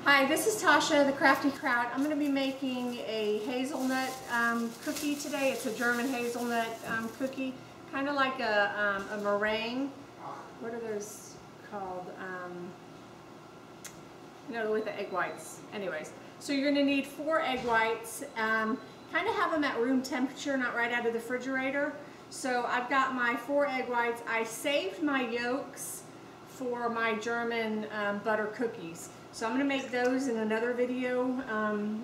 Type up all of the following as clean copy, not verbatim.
Hi, this is Tasha, the Crafty Kraut. I'm going to be making a hazelnut cookie today. It's a German hazelnut cookie, kind of like a meringue. What are those called? You know, with the egg whites. Anyways, so you're going to need 4 egg whites. Kind of have them at room temperature, not right out of the refrigerator. So I've got my 4 egg whites. I saved my yolks for my German butter cookies. So I'm going to make those in another video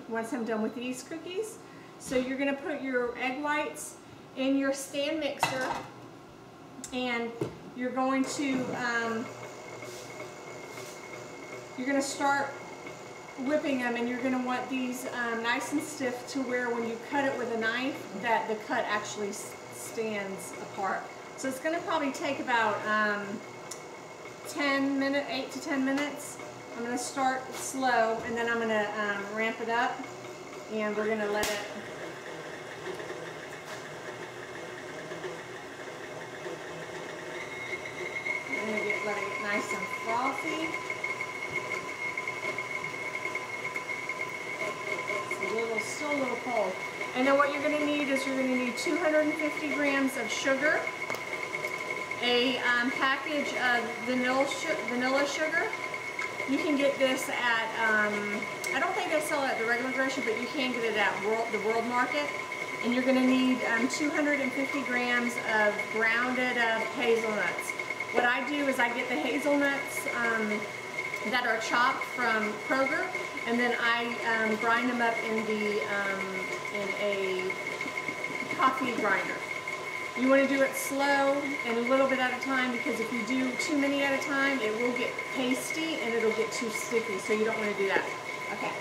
once I'm done with these cookies. So you're going to put your egg whites in your stand mixer, and you're going to start whipping them, and you're going to want these nice and stiff to where when you cut it with a knife that the cut actually stands apart. So it's going to probably take about 8 to 10 minutes. I'm going to start slow, and then I'm going to ramp it up, and we're going to let it let it get nice and frothy. It's still a little cold. And then what you're going to need is you're going to need 250 grams of sugar, a package of vanilla sugar. You can get this at, I don't think they sell it at the regular grocery, but you can get it at the World Market. And you're going to need 250 grams of grounded hazelnuts. What I do is I get the hazelnuts that are chopped from Kroger, and then I grind them up in a coffee grinder. You want to do it slow and a little bit at a time, because if you do too many at a time, it will get pasty and it'll get too sticky, so you don't want to do that. Okay,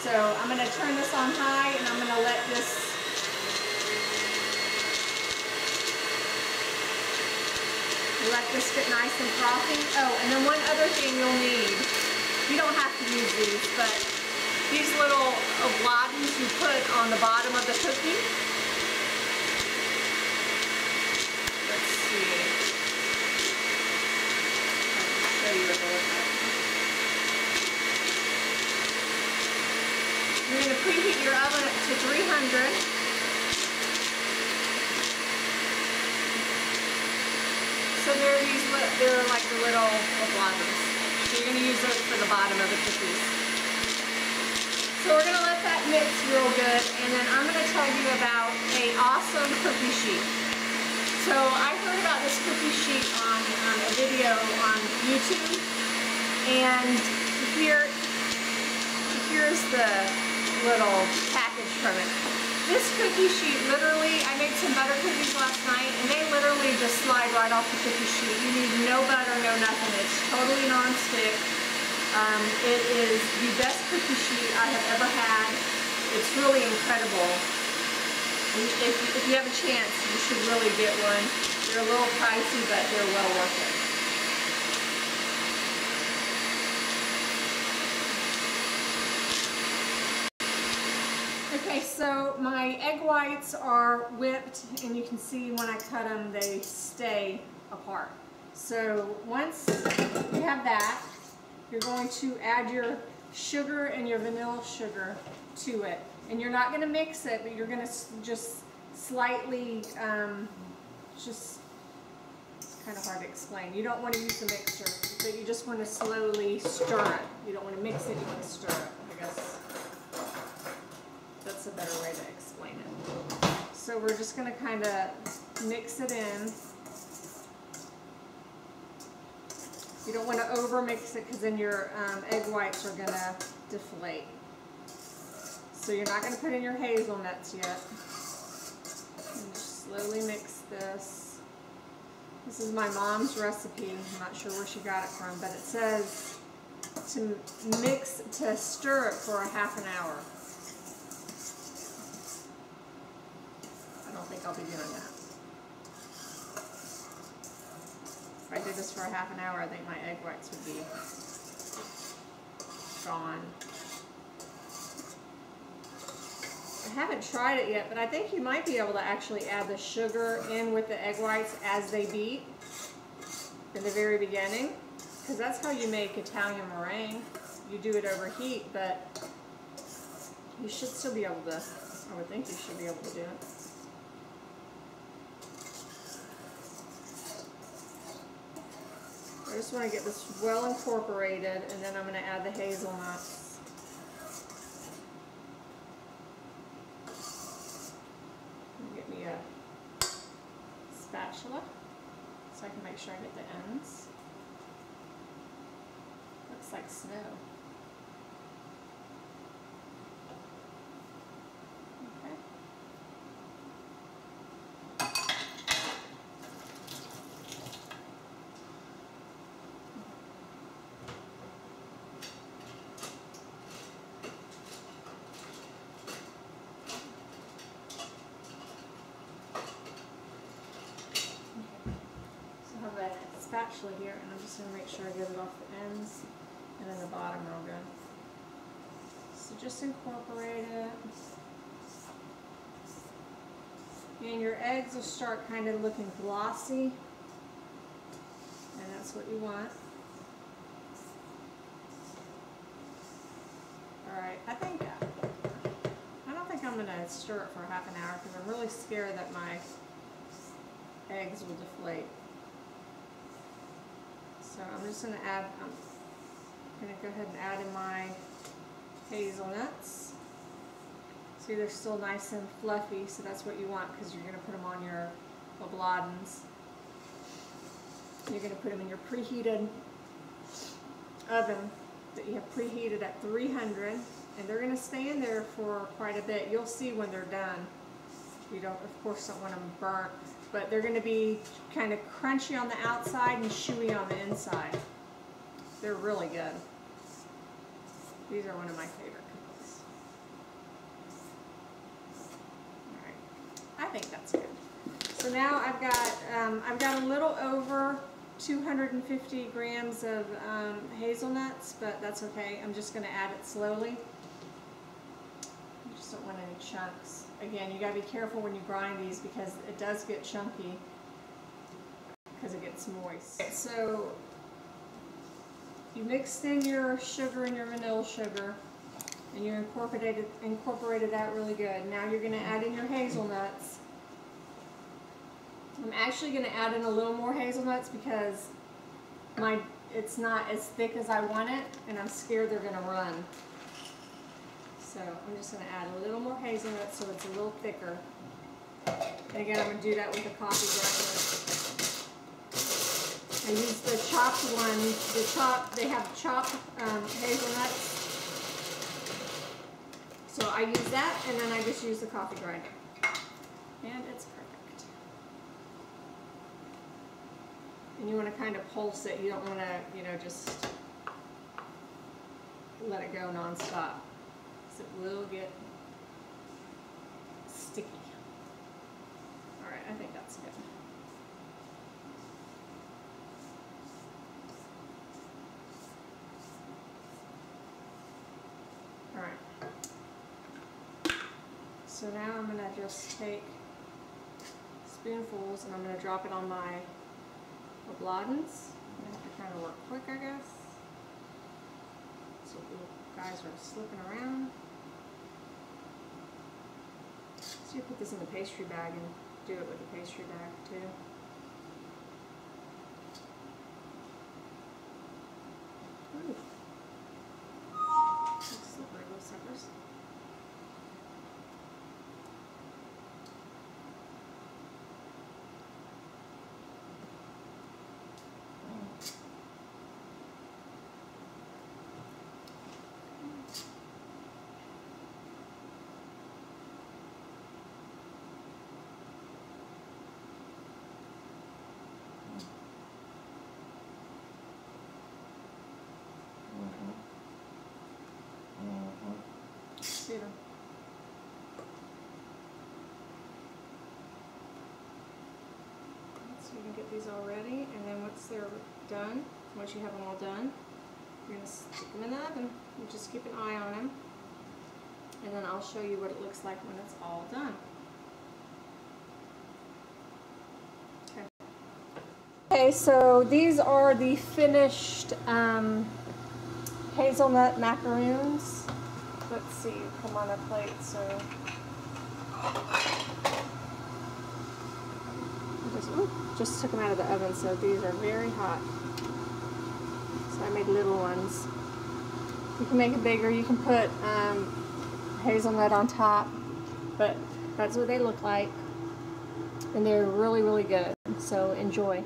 so I'm going to turn this on high, and I'm going to let this get nice and frothy. Oh, and then one other thing you'll need, you don't have to use these, but these little oblades you put on the bottom of the cookie. Let's see. I'll show you what they look like. You're going to preheat your oven up to 300. So they're like the little oblades. So you're going to use those for the bottom of the cookies. So we're going to let that mix real good, and then I'm going to tell you about an awesome cookie sheet. So I heard about this cookie sheet on a video on YouTube, and here's the little package from it. This cookie sheet, literally, I made some butter cookies last night, and they literally just slide right off the cookie sheet. You need no butter, no nothing. It's totally non-stick. It is the best cookie sheet I have ever had. It's really incredible. If you have a chance, you should really get one. They're a little pricey, but they're well worth it. Okay, so my egg whites are whipped, and you can see when I cut them, they stay apart. So once you have that, you're going to add your sugar and your vanilla sugar to it. And you're not going to mix it, but you're going to just slightly, it's kind of hard to explain. You don't want to use a mixer, but you just want to slowly stir it. You don't want to mix it, you want to stir it, I guess. That's a better way to explain it. So we're just going to kind of mix it in. You don't want to over mix it, because then your egg whites are going to deflate. So you're not going to put in your hazelnuts yet. And just slowly mix this. This is my mom's recipe. I'm not sure where she got it from, but it says to stir it for a half an hour. I don't think I'll be doing that. If I did this for a half an hour, I think my egg whites would be gone. I haven't tried it yet, but I think you might be able to actually add the sugar in with the egg whites as they beat in the very beginning, because that's how you make Italian meringue. you do it over heat, but you should still be able to, I would think you should be able to do it. I just want to get this well incorporated, and then I'm going to add the hazelnuts. Get me a spatula so I can make sure I get the ends. Looks like snow. Okay. I have a spatula here, and I'm just going to make sure I get it off the ends and then the bottom real good. So just incorporate it. And your eggs will start kind of looking glossy, and that's what you want. Alright, I don't think I'm going to stir it for half an hour because I'm really scared that my eggs will deflate. So I'm just going to add, I'm going to go ahead and add in my hazelnuts. See, they're still nice and fluffy, so that's what you want because you're going to put them on your obladens. You're going to put them in your preheated oven that you have preheated at 300, and they're going to stay in there for quite a bit. You'll see when they're done. You don't, of course, don't want them burnt, but they're going to be kind of crunchy on the outside and chewy on the inside. They're really good. These are one of my favorite cookies. All right, I think that's good. So now I've got a little over 250 grams of hazelnuts, but that's okay. I'm just going to add it slowly. I just don't want any chunks. Again, you got to be careful when you grind these because it does get chunky because it gets moist. So you mixed in your sugar and your vanilla sugar, and you incorporated that really good. Now you're going to add in your hazelnuts. I'm actually going to add in a little more hazelnuts because it's not as thick as I want it, and I'm scared they're going to run. So I'm just going to add a little more hazelnuts so it's a little thicker. And again, I'm going to do that with a coffee grinder. I use the chopped one. They have chopped hazelnuts. So I use that, and then I just use the coffee grinder. And it's perfect. And you want to kind of pulse it. You don't want to, just let it go nonstop. It will get sticky. Alright, I think that's good. Alright. So now I'm going to just take spoonfuls and I'm going to drop it on my obladens. I have to kind of work quick, I guess. So the guys are slipping around. So you put this in the pastry bag and do it with the pastry bag too. Ooh. Looks slippery, those suckers. See them. So you can get these all ready, and then once they're done, once you have them all done, you're going to stick them in the oven. You just keep an eye on them, and then I'll show you what it looks like when it's all done. Okay, so these are the finished hazelnut macaroons. Let's see, come on a plate, so just took them out of the oven, so these are very hot. So I made little ones. You can make it bigger, you can put hazelnut on top, but that's what they look like. And they're really, really good, so enjoy.